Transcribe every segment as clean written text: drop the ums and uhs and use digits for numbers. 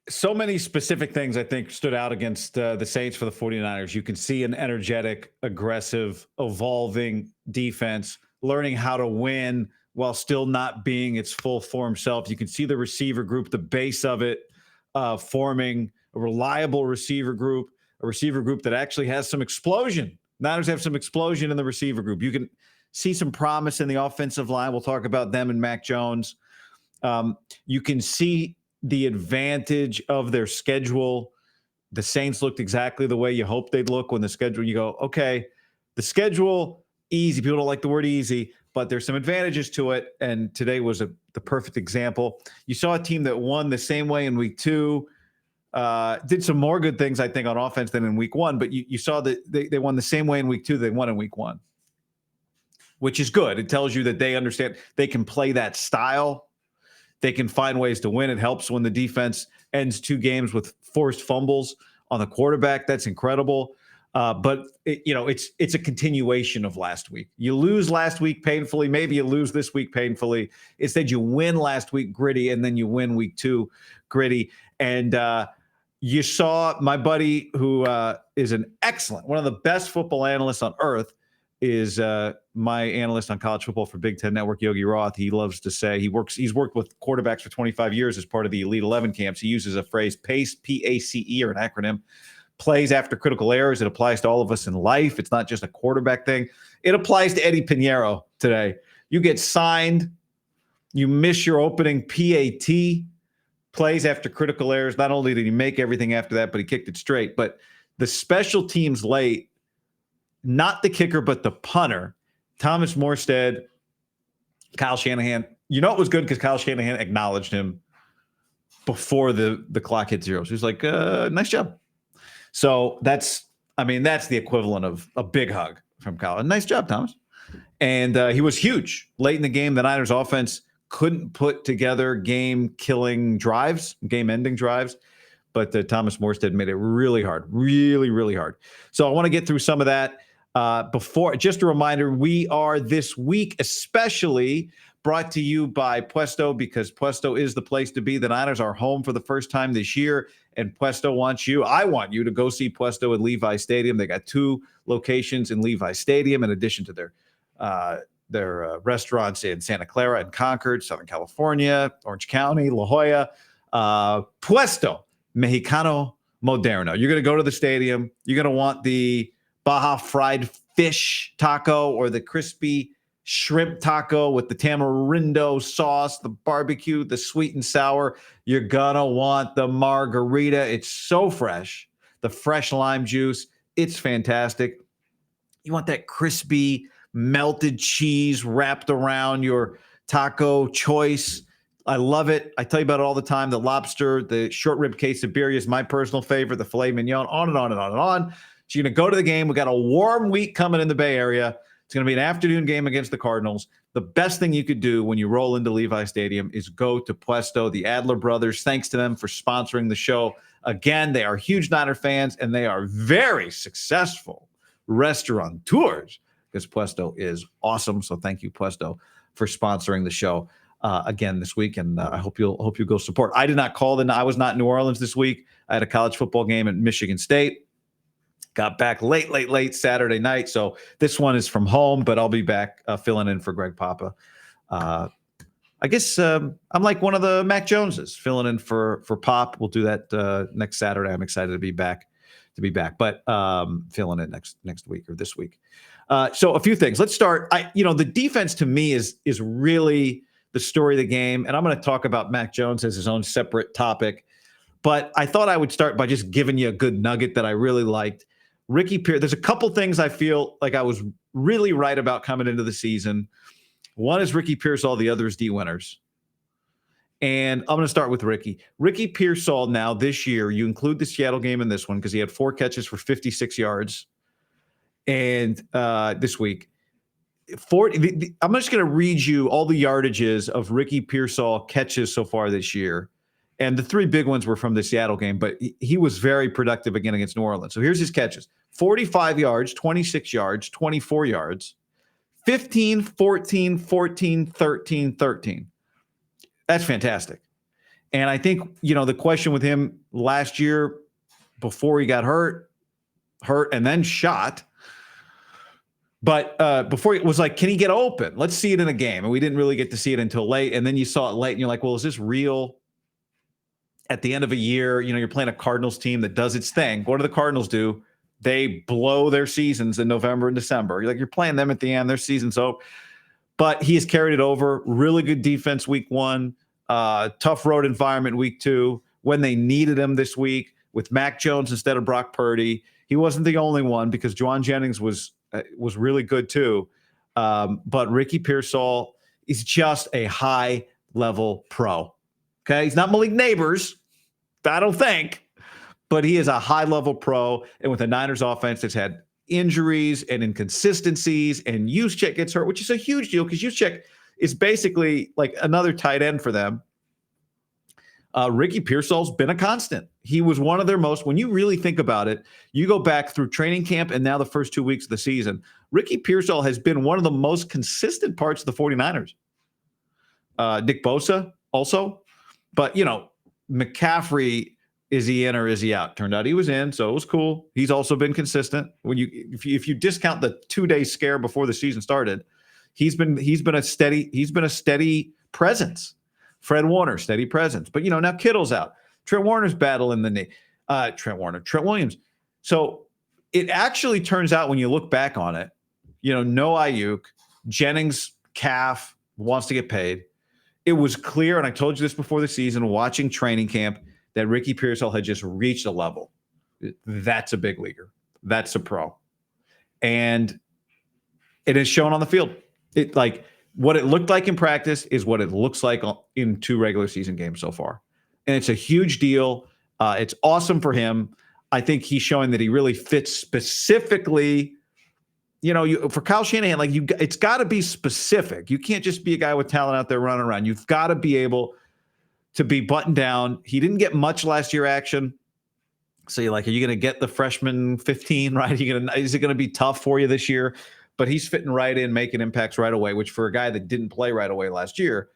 So many specific things I think stood out against the Saints for the 49ers. You can see an energetic, aggressive, evolving defense, learning how to win while still not being its full form self. You can see the receiver group, the base of it, forming a reliable receiver group, a receiver group that actually has some explosion. Niners have some explosion in the receiver group. You can see some promise in the offensive line. We'll talk about them and Mac Jones. You can see the advantage of their schedule. The Saints looked exactly the way you hoped they'd look when the schedule, you go, okay, the schedule, easy. People don't like the word easy, but there's some advantages to it. And today was the perfect example. You saw a team that won the same way in week 2, did some more good things, I think, on offense than in week 1, but you saw that they won the same way in week 2 they won in week 1, which is good. It tells you that they understand they can play that style. They can find ways to win. It helps when the defense ends 2 games with forced fumbles on the quarterback. That's incredible. But it's a continuation of last week. You lose last week painfully. Maybe you lose this week painfully. Instead, you win last week gritty, and then you win week 2 gritty. And you saw my buddy, who is one of the best football analysts on earth, is my analyst on college football for Big Ten Network, Yogi Roth. He loves to say he's worked with quarterbacks for 25 years as part of the Elite 11 camps. He uses a phrase, PACE, P-A-C-E, or an acronym, plays after critical errors. It applies to all of us in life. It's not just a quarterback thing. It applies to Eddie Pinheiro today. You get signed, you miss your opening PAT, plays after critical errors. Not only did he make everything after that, but he kicked it straight. But the special teams late, not the kicker, but the punter, Thomas Morstead, Kyle Shanahan. You know it was good because Kyle Shanahan acknowledged him before the clock hit 0. So he's like, nice job. So that's the equivalent of a big hug from Kyle. Nice job, Thomas. And he was huge. Late in the game, the Niners offense couldn't put together game-ending drives. But Thomas Morstead made it really hard, really, really hard. So I want to get through some of that. Before, just a reminder, we are this week especially brought to you by Puesto, because Puesto is the place to be. The Niners are home for the first time this year, and Puesto wants you. I want you to go see Puesto at Levi Stadium. They got 2 locations in Levi Stadium, in addition to their restaurants in Santa Clara and Concord, Southern California, Orange County, La Jolla. Puesto Mexicano Moderno. You're going to go to the stadium. You're going to want the Baja fried fish taco or the crispy shrimp taco with the tamarindo sauce, the barbecue, the sweet and sour. You're going to want the margarita. It's so fresh. The fresh lime juice. It's fantastic. You want that crispy melted cheese wrapped around your taco choice. I love it. I tell you about it all the time. The lobster, the short rib quesadilla is my personal favorite, the filet mignon, on and on and on and on. So you're going to go to the game. We got a warm week coming in the Bay Area. It's going to be an afternoon game against the Cardinals. The best thing you could do when you roll into Levi Stadium is go to Puesto, the Adler brothers. Thanks to them for sponsoring the show. Again, they are huge Niner fans, and they are very successful restaurateurs, because Puesto is awesome. So thank you, Puesto, for sponsoring the show again this week, and I hope you'll go support. I did not call I was not in New Orleans this week. I had a college football game at Michigan State. Got back late Saturday night. So this one is from home, but I'll be back filling in for Greg Papa. I guess I'm like one of the Mac Joneses, filling in for Pop. We'll do that next Saturday. I'm excited to be back. But filling in next week or this week. So a few things. Let's start. The defense to me is really the story of the game, and I'm going to talk about Mac Jones as his own separate topic. But I thought I would start by just giving you a good nugget that I really liked. Ricky Pierce, there's a couple things I feel like I was really right about coming into the season. One is Ricky Pearsall, the other is D. Winters. And I'm going to start with Ricky. Ricky Pearsall now this year, you include the Seattle game in this one because he had 4 catches for 56 yards. And this week, I'm just going to read you all the yardages of Ricky Pearsall catches so far this year. And the 3 big ones were from the Seattle game, but he was very productive again against New Orleans. So here's his catches: 45 yards, 26 yards, 24 yards, 15, 14, 14, 13, 13. That's fantastic. And I think, the question with him last year before he got hurt, and then shot. But before it was like, can he get open? Let's see it in a game. And we didn't really get to see it until late. And then you saw it late and you're like, well, is this real? At the end of a year, you're playing a Cardinals team that does its thing. What do the Cardinals do? They blow their seasons in November and December. You're playing them at the end, their season's over. But he has carried it over. Really good defense week 1. Tough road environment week 2. When they needed him this week with Mac Jones instead of Brock Purdy. He wasn't the only one because Juwan Jennings was really good too. But Ricky Pearsall is just a high-level pro. Okay? He's not Malik Neighbors, I don't think. But he is a high-level pro. And with the Niners offense that's had injuries and inconsistencies, and Juszczyk gets hurt, which is a huge deal because Juszczyk is basically like another tight end for them. Ricky Pearsall's been a constant. He was one of their most, when you really think about it, you go back through training camp and now the first 2 weeks of the season, Ricky Pearsall has been one of the most consistent parts of the 49ers. Nick Bosa also. But, McCaffrey, is he in or is he out? Turned out he was in, so it was cool. He's also been consistent. If you discount the 2-day scare before the season started, he's been a steady presence. Fred Warner, steady presence. But, now Kittle's out. Trent Warner's battling the knee. Trent Williams. So it actually turns out when you look back on it, no Ayuk, Jennings, calf, wants to get paid. It was clear, and I told you this before the season, watching training camp, that Ricky Pearsall had just reached a level. That's a big leaguer. That's a pro. And it is shown on the field. What it looked like in practice is what it looks like in 2 regular season games so far. And it's a huge deal. It's awesome for him. I think he's showing that he really fits specifically, for Kyle Shanahan, it's got to be specific. You can't just be a guy with talent out there running around. You've got to be able to be buttoned down. He didn't get much last year action. So you're like, are you going to get the freshman 15, right? Is it going to be tough for you this year? But he's fitting right in, making impacts right away, which for a guy that didn't play right away last year,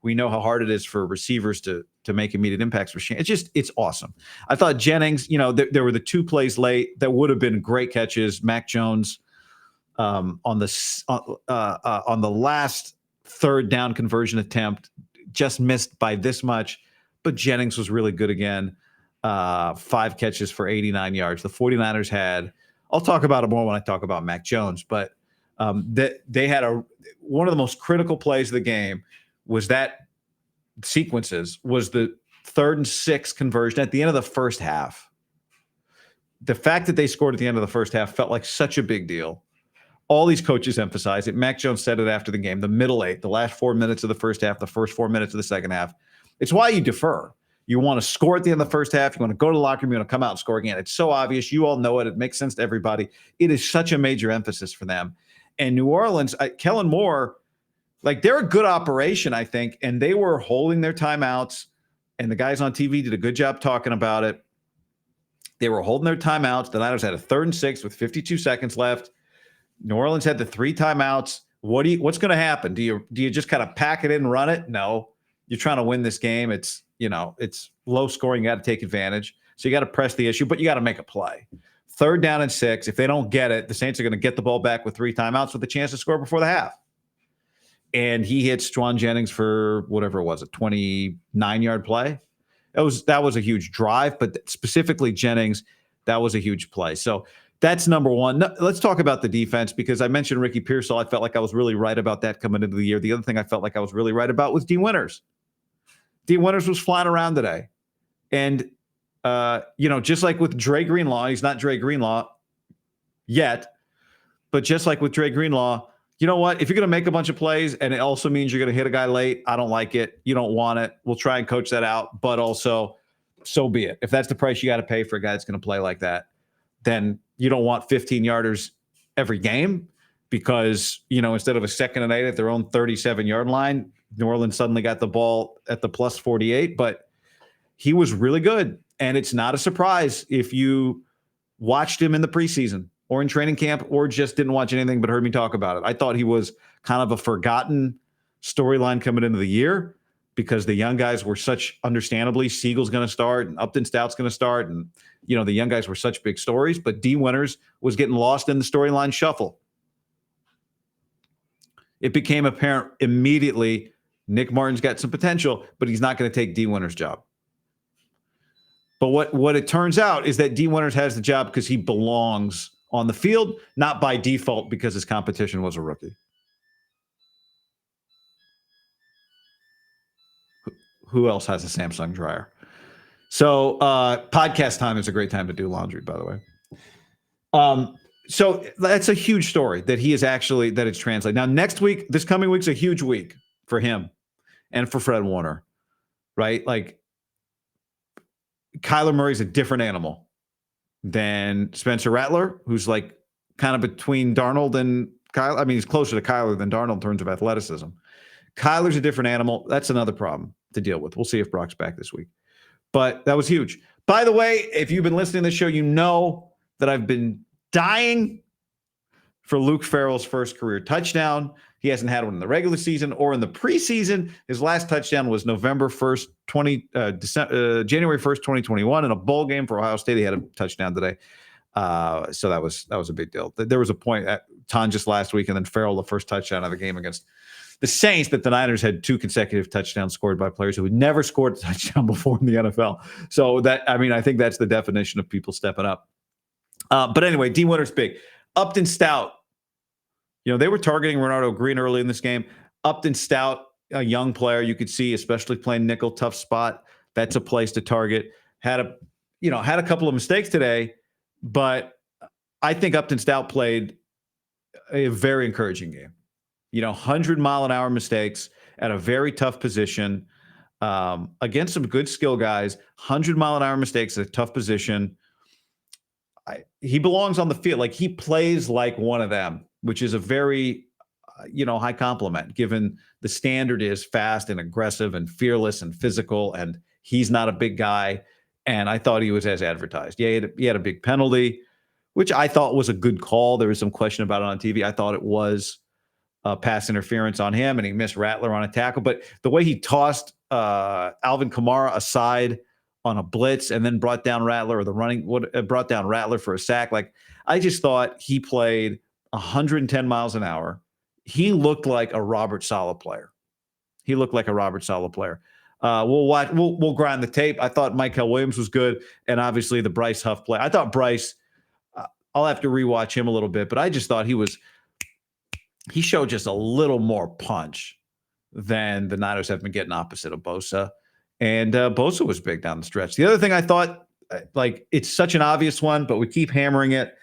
we know how hard it is for receivers to make immediate impacts for Shane. It's awesome. I thought Jennings, there were the 2 plays late that would have been great catches. Mac Jones on the last 3rd down conversion attempt, just missed by this much, but Jennings was really good again. 5 catches for 89 yards. The 49ers had, I'll talk about it more when I talk about Mac Jones, but they had one of the most critical plays of the game was the 3rd and 6 conversion at the end of the first half. The fact that they scored at the end of the first half felt like such a big deal. All these coaches emphasize it. Mac Jones said it after the game, the middle 8, the last 4 minutes of the first half, the first 4 minutes of the second half. It's why you defer. You want to score at the end of the first half. You want to go to the locker room. You want to come out and score again. It's so obvious. You all know it. It makes sense to everybody. It is such a major emphasis for them. And New Orleans, Kellen Moore, they're a good operation, I think, and they were holding their timeouts, and the guys on TV did a good job talking about it. They were holding their timeouts. The Niners had a 3rd and 6 with 52 seconds left. New Orleans had the 3 timeouts. What's going to happen? Do you just kind of pack it in and run it? No. You're trying to win this game. It's low scoring. You got to take advantage. So you got to press the issue, but you got to make a play. 3rd down and 6. If they don't get it, the Saints are going to get the ball back with 3 timeouts with a chance to score before the half. And he hits Juwan Jennings for whatever it was, a 29-yard play. That was a huge drive, but specifically Jennings, that was a huge play. So that's number one. Let's talk about the defense, because I mentioned Ricky Pearsall. I felt like I was really right about that coming into the year. The other thing I felt like I was really right about was Dean Winters. Dean Winters was flying around today. And, just like with Dre Greenlaw, he's not Dre Greenlaw yet, but just like with Dre Greenlaw, you know what? If you're going to make a bunch of plays and it also means you're going to hit a guy late, I don't like it. You don't want it. We'll try and coach that out, but also so be it. If that's the price you got to pay for a guy that's going to play like that, then you don't want 15-yarders every game, because, instead of a 2nd and 8 at their own 37-yard line, New Orleans suddenly got the ball at the plus 48, but he was really good. And it's not a surprise if you watched him in the preseason or in training camp or just didn't watch anything but heard me talk about it. I thought he was kind of a forgotten storyline coming into the year, because the young guys were such, understandably, Siegel's going to start and Upton Stout's going to start. And, the young guys were such big stories, but D. Winters was getting lost in the storyline shuffle. It became apparent immediately Nick Martin's got some potential, but he's not going to take D. Winters' job. But what it turns out is that D. Winters has the job because he belongs on the field, not by default because his competition was a rookie. Who else has a Samsung dryer? So podcast time is a great time to do laundry, by the way. So that's a huge story that he is actually, that it's translated. Now, next week, this coming week's a huge week for him and for Fred Warner, right? Like, Kyler Murray's a different animal than Spencer Rattler, who's like kind of between Darnold and Kyler. I mean, he's closer to Kyler than Darnold in terms of athleticism. Kyler's a different animal. That's another problem to deal with. We'll see if Brock's back this week. But that was huge. By the way, if you've been listening to the show, you know that I've been dying for Luke Farrell's first career touchdown. He hasn't had one in the regular season or in the preseason. His last touchdown was January 1st, 2021 in a bowl game for Ohio State. He had a touchdown today. So that was a big deal. There was a point at Ton just last week, and then Farrell, the first touchdown of the game against the Saints, that the Niners had 2 consecutive touchdowns scored by players who had never scored a touchdown before in the NFL. So I think that's the definition of people stepping up. But anyway, D. Winters big. Upton Stout. They were targeting Renardo Green early in this game. Upton Stout, a young player, you could see, especially playing nickel, tough spot. That's a place to target. Had a couple of mistakes today, but I think Upton Stout played a very encouraging game. 100-mile-an-hour mistakes at a very tough position against some good skill guys. 100-mile-an-hour mistakes at a tough position. He belongs on the field. Like, he plays like one of them, which is a very, high compliment, given the standard is fast and aggressive and fearless and physical, and he's not a big guy. And I thought he was as advertised. Yeah, he had a big penalty, which I thought was a good call. There was some question about it on TV. I thought it was pass interference on him, and he missed Rattler on a tackle. But the way he tossed Alvin Kamara aside on a blitz and then brought down Rattler, brought down Rattler for a sack. Like, I just thought he played 110 miles an hour. He looked like a Robert Saleh player. We'll grind the tape. I thought Michael Williams was good, and obviously the Bryce Huff play. I thought Bryce, I'll have to rewatch him a little bit, but I just thought he showed just a little more punch than the Niners have been getting opposite of Bosa. And Bosa was big down the stretch. The other thing I thought, it's such an obvious one, but we keep hammering it.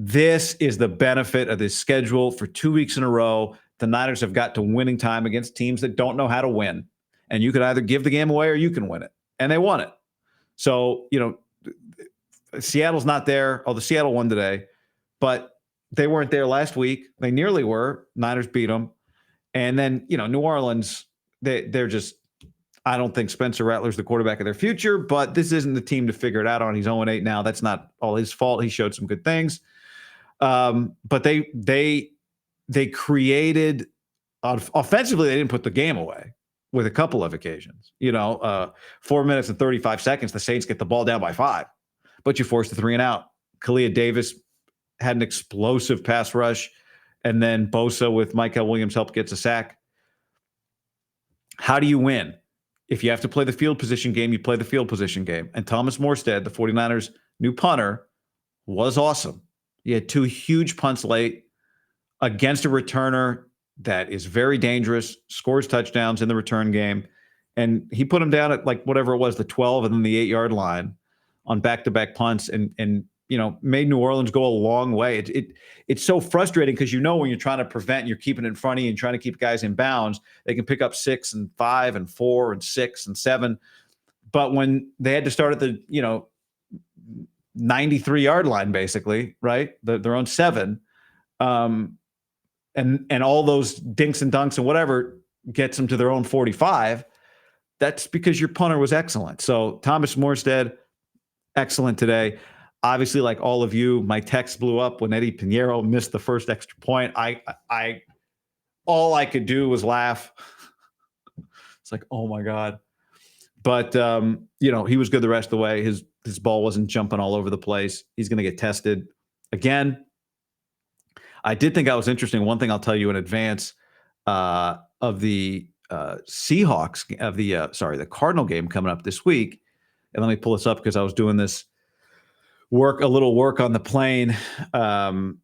This is the benefit of this schedule. For 2 weeks in a row, the Niners have got to winning time against teams that don't know how to win. And you could either give the game away or you can win it. And they won it. So, Seattle's not there. Although Seattle won today, but they weren't there last week. They nearly were. Niners beat them. And then, New Orleans, they're just, I don't think Spencer Rattler's the quarterback of their future, but this isn't the team to figure it out on. He's 0-8 now. That's not all his fault. He showed some good things. But they created offensively. They didn't put the game away with a couple of occasions. 4 minutes and 35 seconds. The Saints get the ball down by 5, but you forced the 3 and out. Kalia Davis had an explosive pass rush, and then Bosa with Michael Williams help gets a sack. How do you win? If you have to play the field position game, you play the field position game. And Thomas Morstead, the 49ers' new punter, was awesome. He had 2 huge punts late against a returner that is very dangerous, scores touchdowns in the return game. And he put him down at whatever it was, the 12 and then the 8-yard line on back-to-back punts and made New Orleans go a long way. It's so frustrating because when you're trying to prevent and you're keeping it in front of you and trying to keep guys in bounds, they can pick up 6 and 5 and 4 and 6 and 7. But when they had to start at the 93-yard line, basically, right, their own 7, and all those dinks and dunks and whatever gets them to their own 45, that's because your punter was excellent. So Thomas Morstead, excellent today. Obviously, like all of you, my text blew up when Eddie Pinheiro missed the first extra point. All I could do was laugh. It's like, oh my God. But he was good the rest of the way. His ball wasn't jumping all over the place. He's going to get tested again. I did think that was interesting. One thing I'll tell you in advance of the Seahawks of the Cardinal game coming up this week. And let me pull this up because I was doing this a little work on the plane on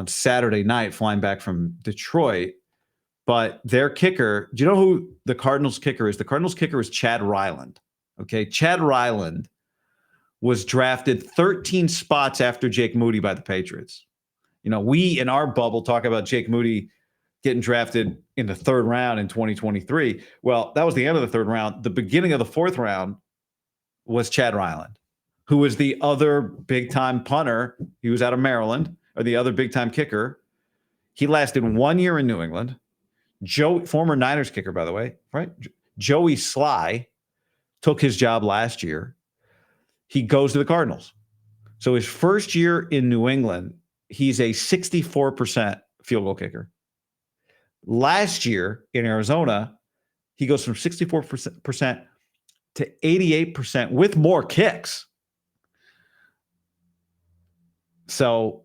Saturday night, flying back from Detroit. But their kicker, do you know who the Cardinals kicker is? The Cardinals kicker is Chad Ryland. Okay, Chad Ryland was drafted 13 spots after Jake Moody by the Patriots. We in our bubble talk about Jake Moody getting drafted in the third round in 2023. Well, that was the end of the third round. The beginning of the fourth round was Chad Ryland, who was the other big-time punter. He was out of Maryland, or the other big-time kicker. He lasted 1 year in New England. Former Niners kicker, by the way, right? Joey Sly took his job last year. He goes to the Cardinals. So his first year in New England, he's a 64% field goal kicker. Last year in Arizona, he goes from 64% to 88% with more kicks. So,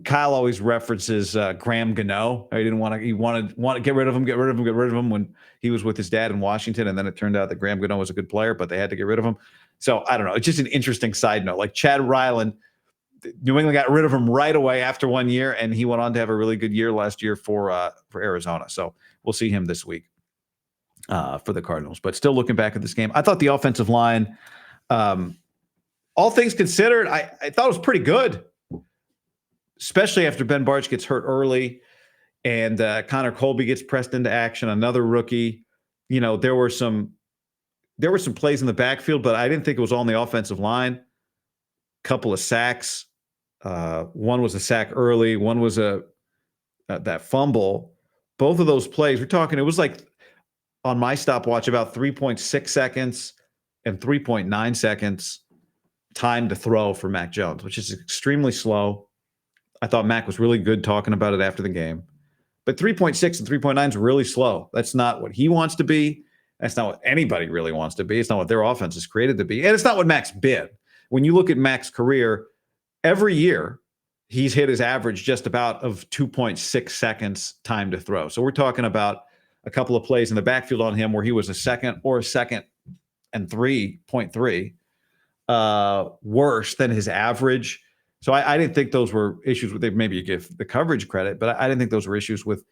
Kyle always references Graham Gano. He wanted to get rid of him when he was with his dad in Washington. And then it turned out that Graham Gano was a good player, but they had to get rid of him. So I don't know. It's just an interesting side note. Like Chad Ryland, New England got rid of him right away after 1 year, and he went on to have a really good year last year for Arizona. So we'll see him this week for the Cardinals. But still looking back at this game, I thought the offensive line, all things considered, I thought it was pretty good, especially after Ben Bartch gets hurt early and Connor Colby gets pressed into action, another rookie. There were some plays in the backfield, but I didn't think it was all on the offensive line. Couple of sacks. One was a sack early. One was that fumble. Both of those plays, we're talking, it was like on my stopwatch about 3.6 seconds and 3.9 seconds time to throw for Mac Jones, which is extremely slow. I thought Mac was really good talking about it after the game. But 3.6 and 3.9 is really slow. That's not what he wants to be. That's not what anybody really wants to be. It's not what their offense is created to be. And it's not what Mac's been. When you look at Mac's career, every year he's hit his average just about of 2.6 seconds time to throw. So we're talking about a couple of plays in the backfield on him where he was a second and 3.3 worse than his average. So I didn't think those were issues with, maybe you give the coverage credit, but I didn't think those were issues with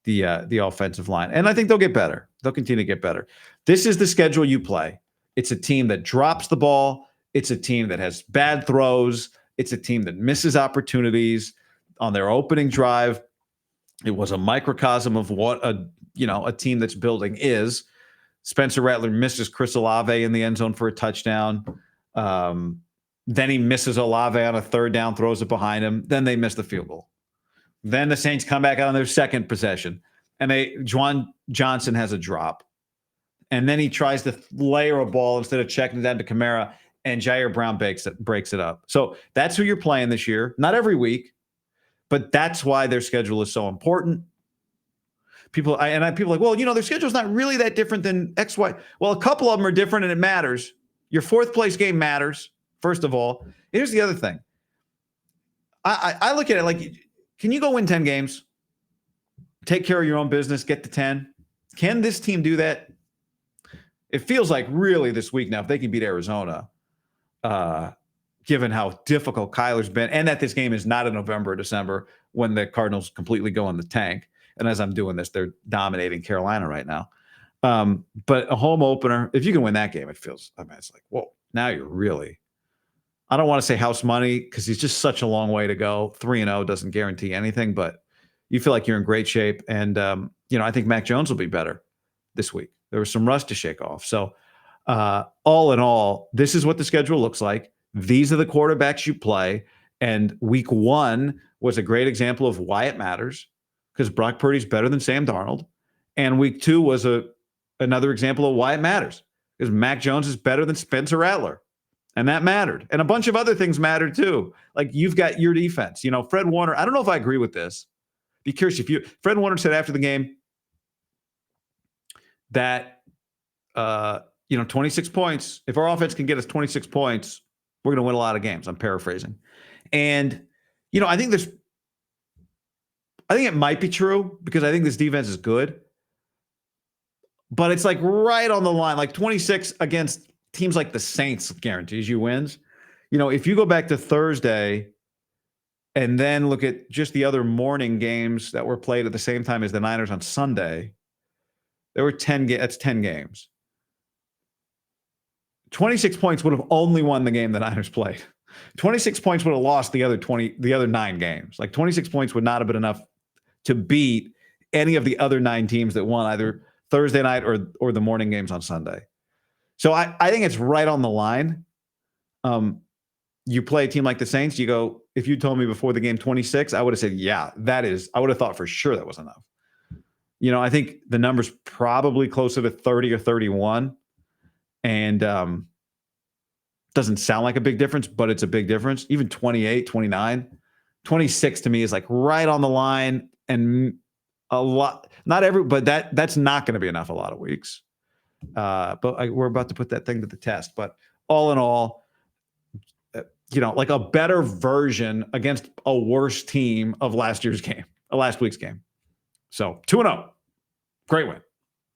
the offensive line. And I think they'll get better. They'll continue to get better. This is the schedule you play. It's a team that drops the ball. It's a team that has bad throws. It's a team that misses opportunities on their opening drive. It was a microcosm of what a team that's building is. Spencer Rattler misses Chris Olave in the end zone for a touchdown. Then he misses Olave on a third down, throws it behind him. Then they miss the field goal. Then the Saints come back out on their second possession, and Juwan Johnson has a drop. And then he tries to layer a ball instead of checking it down to Kamara, and Jair Brown breaks it up. So that's who you're playing this year. Not every week, but that's why their schedule is so important. People are like, well, their schedule is not really that different than X, Y. Well, a couple of them are different, and it matters. Your fourth place game matters, first of all. Here's the other thing. I look at it like, can you go win 10 games? Take care of your own business, get to 10? Can this team do that? It feels like really this week now, if they can beat Arizona, given how difficult Kyler's been, and that this game is not in November or December when the Cardinals completely go in the tank. And as I'm doing this, they're dominating Carolina right now. But a home opener, if you can win that game, it's like, whoa, now you're really, I don't want to say house money because he's just such a long way to go. 3-0 doesn't guarantee anything, but you feel like you're in great shape. And, I think Mac Jones will be better this week. There was some rust to shake off. So all in all, this is what the schedule looks like. These are the quarterbacks you play. And week 1 was a great example of why it matters, because Brock Purdy's better than Sam Darnold. And week 2 was another example of why it matters, because Mac Jones is better than Spencer Rattler. And that mattered. And a bunch of other things mattered too. Like you've got your defense. Fred Warner, I don't know if I agree with this. Be curious Fred Warner said after the game, that 26 points. If our offense can get us 26 points, we're going to win a lot of games. I'm paraphrasing. And, I think it might be true because I think this defense is good. But it's like right on the line, like 26 against teams like the Saints guarantees you wins. If you go back to Thursday and then look at just the other morning games that were played at the same time as the Niners on Sunday, there were 10 games. That's 10 games. 26 points would have only won the game the Niners played. 26 points would have lost the other 9 games. Like 26 points would not have been enough to beat any of the other 9 teams that won either Thursday night or the morning games on Sunday. So I think it's right on the line. You play a team like the Saints, you go, if you told me before the game 26, I would have said, yeah, I would have thought for sure that was enough. I think the number's probably closer to 30 or 31. And doesn't sound like a big difference, but it's a big difference. Even 28, 29, 26 to me is like right on the line, and a lot, but that's not going to be enough a lot of weeks. But we're about to put that thing to the test. But all in all, like a better version against a worse team of last week's game. So 2-0. Great win.